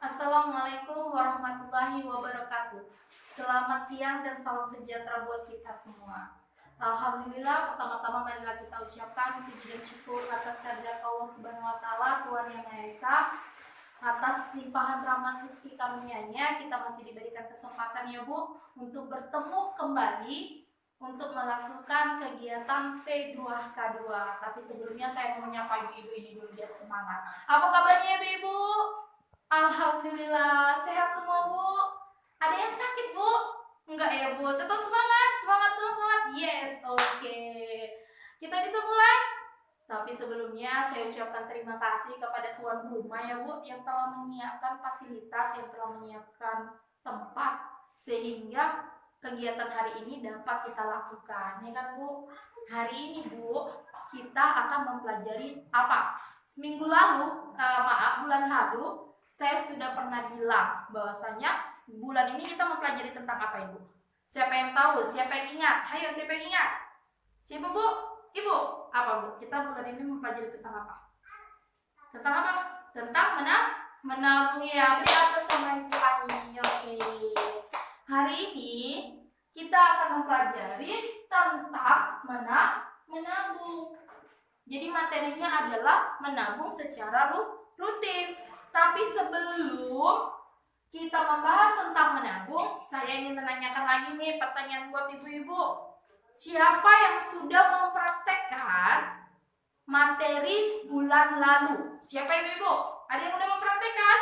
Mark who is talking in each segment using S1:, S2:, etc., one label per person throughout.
S1: Assalamualaikum warahmatullahi wabarakatuh. Selamat siang dan salam sejahtera buat kita semua. Alhamdulillah, pertama-tama marilah kita ucapkan puji dan syukur atas kehadirat Allah Subhanahu wa taala, Tuhan Yang Maha Esa. Atas limpahan rahmat rezeki karunia-Nya, kita masih diberikan kesempatan ya Bu untuk bertemu kembali untuk melakukan kegiatan P2K2. Tapi sebelumnya saya mau menyapa ibu-ibu ini dulu biar semangat. Apa kabarnya ibu-ibu? Alhamdulillah, sehat semua Bu. Ada yang sakit Bu? Enggak ya Bu, tetap semangat, semangat. Yes, oke. Kita bisa mulai? Tapi sebelumnya saya ucapkan terima kasih kepada tuan rumah ya Bu, yang telah menyiapkan fasilitas, yang telah menyiapkan tempat, sehingga kegiatan hari ini dapat kita lakukan. Ya kan Bu? Hari ini Bu, kita akan mempelajari apa? Seminggu lalu, bulan lalu, saya sudah pernah bilang bahwasanya bulan ini kita mempelajari tentang apa Ibu? Siapa yang tahu? Siapa yang ingat? Ayo, siapa yang ingat? Siapa Bu? Ibu? Apa Bu? Kita bulan ini mempelajari tentang apa? Tentang apa? Tentang menabung ya. Beri atas sama Ibu Ani. Oke. Hari ini kita akan mempelajari tentang menabung. Jadi materinya adalah menabung secara rutin. Tapi sebelum kita membahas tentang menabung, saya ingin menanyakan lagi nih pertanyaan buat ibu-ibu. Siapa yang sudah mempraktekkan materi bulan lalu? Siapa ibu-ibu? Ada yang sudah mempraktekkan?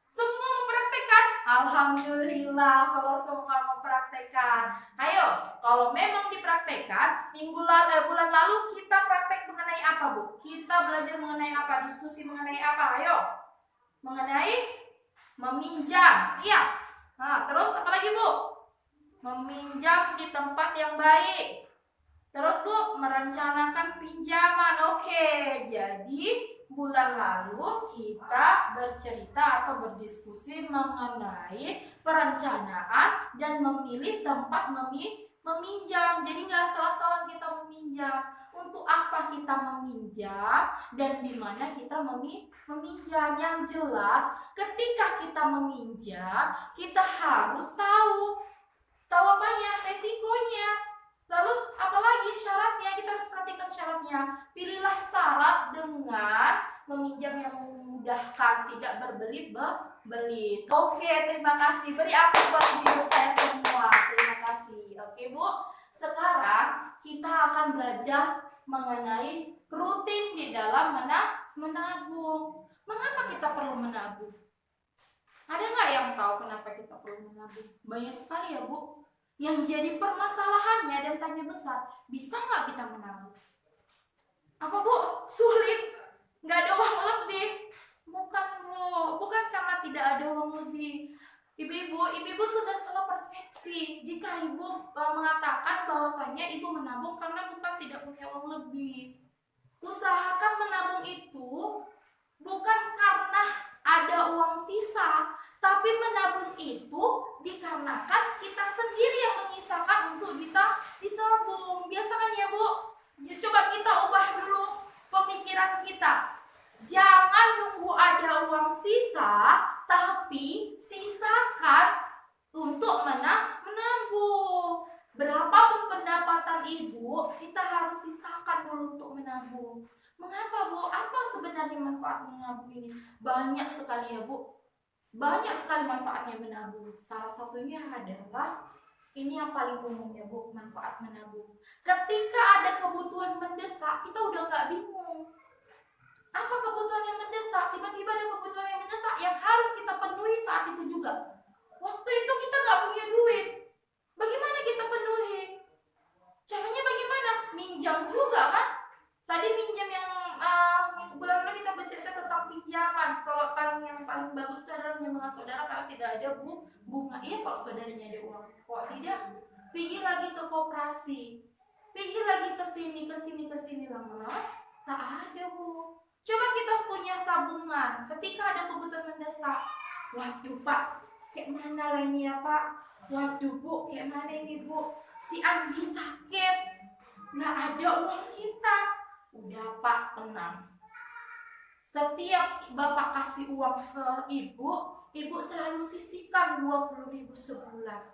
S1: Semua mempraktekkan? Alhamdulillah kalau semua mempraktekkan. Ayo, kalau memang dipraktekkan, bulan lalu kita praktek mengenai apa Bu? Kita belajar mengenai apa? Diskusi mengenai apa? Ayo. Mengenai meminjam, iya. Nah, terus apa lagi Bu? Meminjam di tempat yang baik. Terus Bu, merencanakan pinjaman. Oke, jadi bulan lalu kita bercerita atau berdiskusi mengenai perencanaan dan memilih tempat meminjam. Jadi nggak salah-salah kita meminjam. Untuk apa kita meminjam dan di mana kita meminjam? Yang jelas, ketika kita meminjam, kita harus tahu apanya? Resikonya. Lalu apalagi syaratnya? Kita harus perhatikan syaratnya. Pilihlah syarat dengan meminjam yang memudahkan, tidak berbelit-belit. Oke, terima kasih. Beri aplaus buat ibu saya semua. Terima kasih. Oke Bu, sekarang kita akan belajar mengenai rutin di dalam menabung. Mengapa kita perlu menabung? Ada nggak yang tahu kenapa kita perlu menabung? Banyak sekali ya Bu. Yang jadi permasalahannya dan tanya besar, bisa nggak kita menabung? Apa Bu? Sulit? Nggak ada uang lebih? Bukan Bu, bukan karena tidak ada uang lebih. Ibu-ibu sudah salah persepsi jika ibu mengatakan bahwasanya ibu menabung karena bukan tidak punya uang lebih. Usahakan menabung itu bukan karena ada uang sisa, tapi menabung itu dikarenakan kita sendiri yang menyisakan untuk ditabung. Biasakan ya Bu. Coba kita ubah dulu pemikiran kita. Jangan nunggu ada uang sisa, tapi sisakan untuk menabung. Berapapun pendapatan ibu, kita harus sisakan dulu untuk menabung. Mengapa Bu? Apa sebenarnya manfaat menabung ini? Banyak sekali ya Bu. Banyak sekali manfaatnya menabung. Salah satunya adalah ini yang paling umum ya Bu, manfaat menabung. Ketika ada kebutuhan mendesak, kita udah nggak bingung. Apa kebutuhan yang mendesak? Tiba-tiba ada kebutuhan yang mendesak yang harus kita penuhi saat itu juga. Waktu itu kita nggak punya duit. Bagaimana kita penuhi? Caranya bagaimana? Minjam juga kan? Tadi minjam yang bulan lalu kita bercerita tentang pinjaman. Kalau yang paling bagus itu adalah menyambungkan saudara karena tidak ada bunga. Iya kalau saudaranya ada uang. Kok tidak? Pergi lagi ke koperasi. Pergi lagi ke sini lama-lama tak ada Bu. Coba kita punya tabungan. Ketika ada kebutuhan mendesak, waduh Pak, kayak mana lah ini ya Pak? Waduh Bu, kayak mana ini Bu? Si Andi sakit, nggak ada uang kita. Udah Pak, tenang. Setiap Bapak kasih uang ke Ibu selalu sisihkan 20.000 sebulan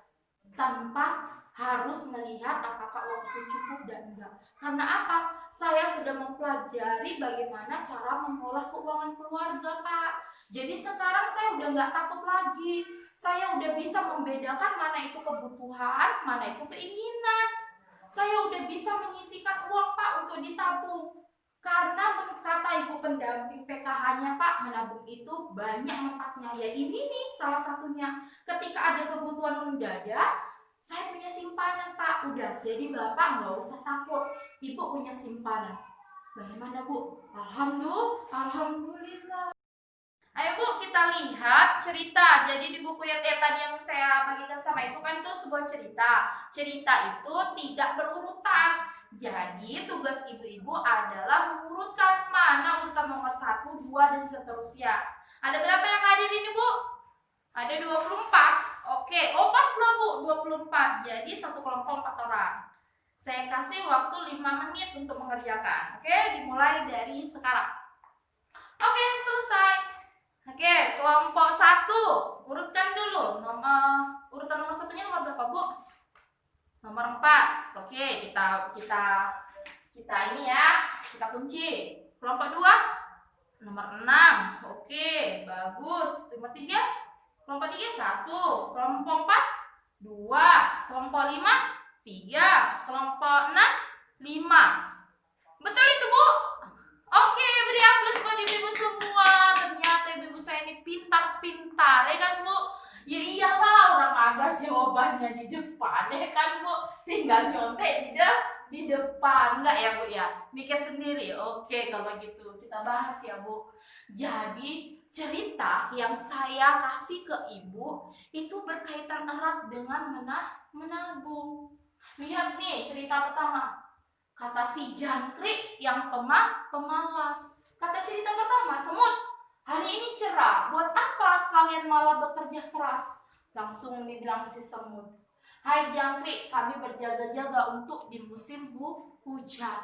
S1: tanpa harus melihat apakah uang itu cukup dan enggak. Karena apa? Saya sudah mempelajari bagaimana cara mengolah keuangan keluarga, Pak. Jadi sekarang saya udah nggak takut lagi. Saya udah bisa membedakan mana itu kebutuhan, mana itu keinginan. Saya udah bisa menyisihkan uang, Pak, untuk ditabung. Karena kata ibu pendamping PKH-nya, Pak, menabung itu banyak manfaatnya. Ya ini nih salah satunya. Ketika ada kebutuhan mendadak, saya punya simpanan, Pak. Udah, jadi Bapak nggak usah takut. Ibu punya simpanan. Bagaimana, Bu? Alhamdulillah. Ayo Bu, kita lihat cerita. Jadi di buku yang tadi yang saya bagikan sama Ibu kan itu sebuah cerita. Cerita itu tidak berurutan. Jadi tugas ibu-ibu adalah mengurutkan mana urutan nomor 1, 2, dan seterusnya. Ada berapa yang hadir ini, Bu? Ada 24. Oke, oh pas loh Bu, 24. Jadi satu kelompok 4 orang. Saya kasih waktu 5 menit untuk mengerjakan. Oke, dimulai dari sekarang. Oke, selesai. Oke, kelompok 1. Urutkan dulu. Urutan nomor 1-nya nomor berapa, Bu? Nomor 4. Oke, kita ini ya. Kita kunci. Kelompok 2. Nomor 6. Oke, bagus. Nomor 3. Kelompok 3 1. Kelompok 4 2. Kelompok 5 3. Kelompok 6 5. Betul itu, Bu? Oke, beri aplaus buat ibu-ibu semua. Ternyata ibu-ibu saya ini pintar-pintar, ya kan, Bu? Ya iyalah, orang ada jawabannya di depan, ya kan, Bu? Tinggal nyontek di depan, enggak ya, Bu ya? Mikir sendiri. Oke, kalau gitu kita bahas ya, Bu. Jadi cerita yang saya kasih ke Ibu itu berkaitan erat dengan menabung. Lihat nih cerita pertama. Kata si jangkrik yang pemalas. Kata cerita pertama, semut, hari ini cerah, buat apa kalian malah bekerja keras? Langsung dibilang si semut, hai jangkrik, kami berjaga-jaga untuk di musim hujan.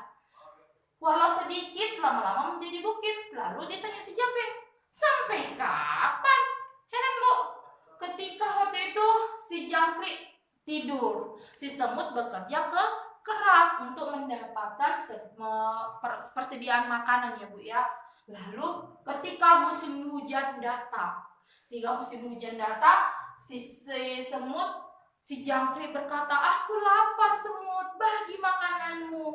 S1: Walau sedikit, lama-lama menjadi bukit. Lalu ditanya si jangkrik, sampai kapan? Heran, Bu. Ketika waktu itu si jangkrik tidur, si semut bekerja keras untuk mendapatkan persediaan makanan ya, Bu ya. Lalu ketika musim hujan datang, si jangkrik berkata, aku lapar semut, bagi makananmu.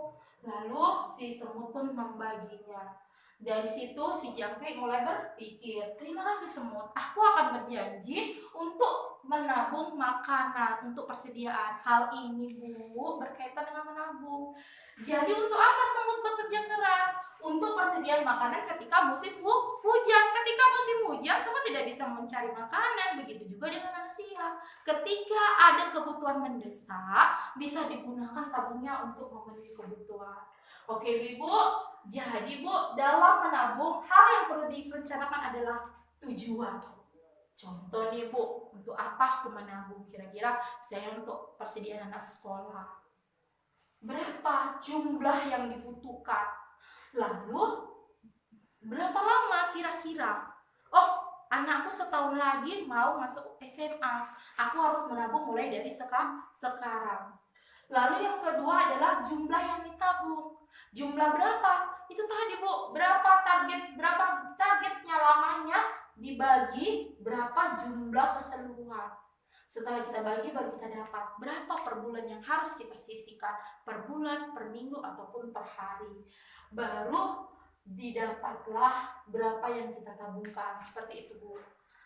S1: Lalu si semut pun membaginya. Dari situ si jangkrik mulai berpikir, terima kasih semut, aku akan berjanji untuk menabung makanan untuk persediaan. Hal ini, Bu, berkaitan dengan menabung. Jadi untuk apa semut bekerja keras? Untuk persediaan makanan ketika musim hujan. Ketika musim hujan, semut tidak bisa mencari makanan. Begitu juga dengan manusia. Ketika ada kebutuhan mendesak, bisa digunakan tabungnya untuk memenuhi kebutuhan. Oke, Ibu. Jadi, Bu, dalam menabung, hal yang perlu direncanakan adalah tujuan. Contoh nih, Bu, untuk apa aku menabung? Kira-kira saya untuk persediaan anak sekolah. Berapa jumlah yang dibutuhkan? Lalu, berapa lama kira-kira? Oh, anakku setahun lagi mau masuk SMA. Aku harus menabung mulai dari sekarang. Lalu yang kedua adalah jumlah yang ditabung. Jumlah berapa? Itu tadi, Bu, berapa targetnya lamanya dibagi berapa jumlah keseluruhan. Setelah kita bagi baru kita dapat berapa per bulan yang harus kita sisihkan, per bulan, per minggu, ataupun per hari. Baru didapatlah berapa yang kita tabungkan. Seperti itu, Bu.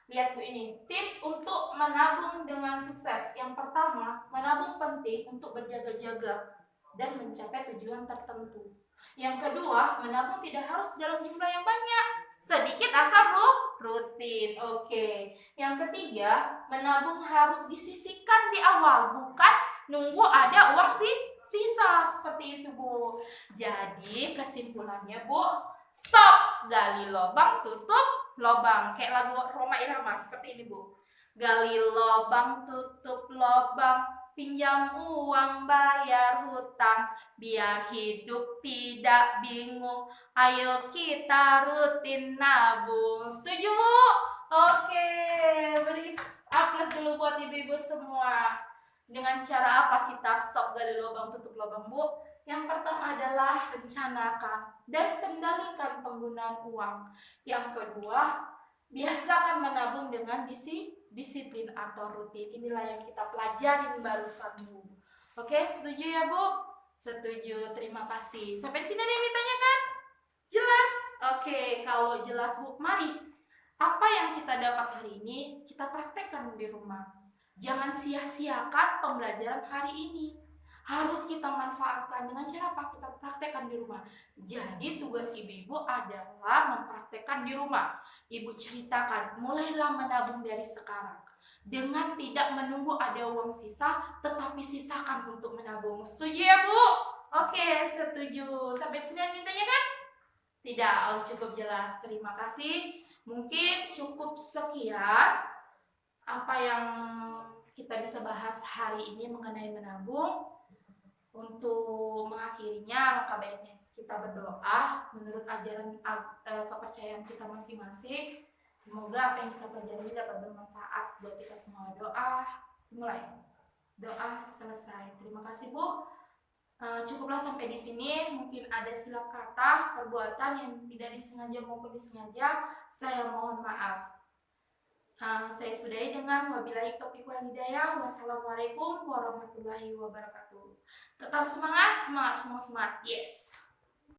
S1: Lihat, Bu, ini tips untuk menabung dengan sukses. Yang pertama, menabung penting untuk berjaga-jaga dan mencapai tujuan tertentu. Yang kedua, menabung tidak harus dalam jumlah yang banyak, sedikit asal rutin. Oke. Yang ketiga, menabung harus disisihkan di awal, bukan nunggu ada uang sisa. Seperti itu, Bu. Jadi kesimpulannya, Bu, stop, gali lubang, tutup lubang. Kayak lagu Rhoma Irama seperti ini, Bu. Gali lubang, tutup lubang, pinjam uang bayar hutang, biar hidup tidak bingung. Ayo kita rutin nabung. Setuju, Bu? Oke, beri aplaus dulu buat ibu-ibu semua. Dengan cara apa kita stop gali lubang tutup lubang, Bu? Yang pertama adalah rencanakan dan kendalikan penggunaan uang. Yang kedua, biasakan menabung dengan disiplin atau rutin. Inilah yang kita pelajarin barusan, Bu. Oke, setuju ya, Bu? Setuju, terima kasih. Sampai sini ada yang ditanyakan? Jelas? Oke, kalau jelas, Bu, mari. Apa yang kita dapat hari ini, kita praktekkan di rumah. Jangan sia-siakan pembelajaran hari ini. Harus kita manfaatkan dengan cara apa? Kita praktekkan di rumah. Jadi tugas ibu-ibu adalah mempraktekkan di rumah. Ibu ceritakan, mulailah menabung dari sekarang. Dengan tidak menunggu ada uang sisa, tetapi sisakan untuk menabung. Setuju ya, Bu? Oke, setuju. Sampai sini ada yang ditanyakan? Tidak, oh, cukup jelas. Terima kasih. Mungkin cukup sekian apa yang kita bisa bahas hari ini mengenai menabung. Untuk mengakhirinya, langkah baiknya kita berdoa menurut ajaran kepercayaan kita masing-masing. Semoga apa yang kita pelajari dapat bermanfaat buat kita semua. Doa mulai, doa selesai. Terima kasih, Bu. Cukuplah sampai di sini. Mungkin ada silap kata, perbuatan yang tidak disengaja maupun disengaja. Saya mohon maaf. Saya sudahi dengan wabillahi taufiq wal hidayah. Wassalamualaikum warahmatullahi wabarakatuh. Tetap semangat, semangat, semangat, yes.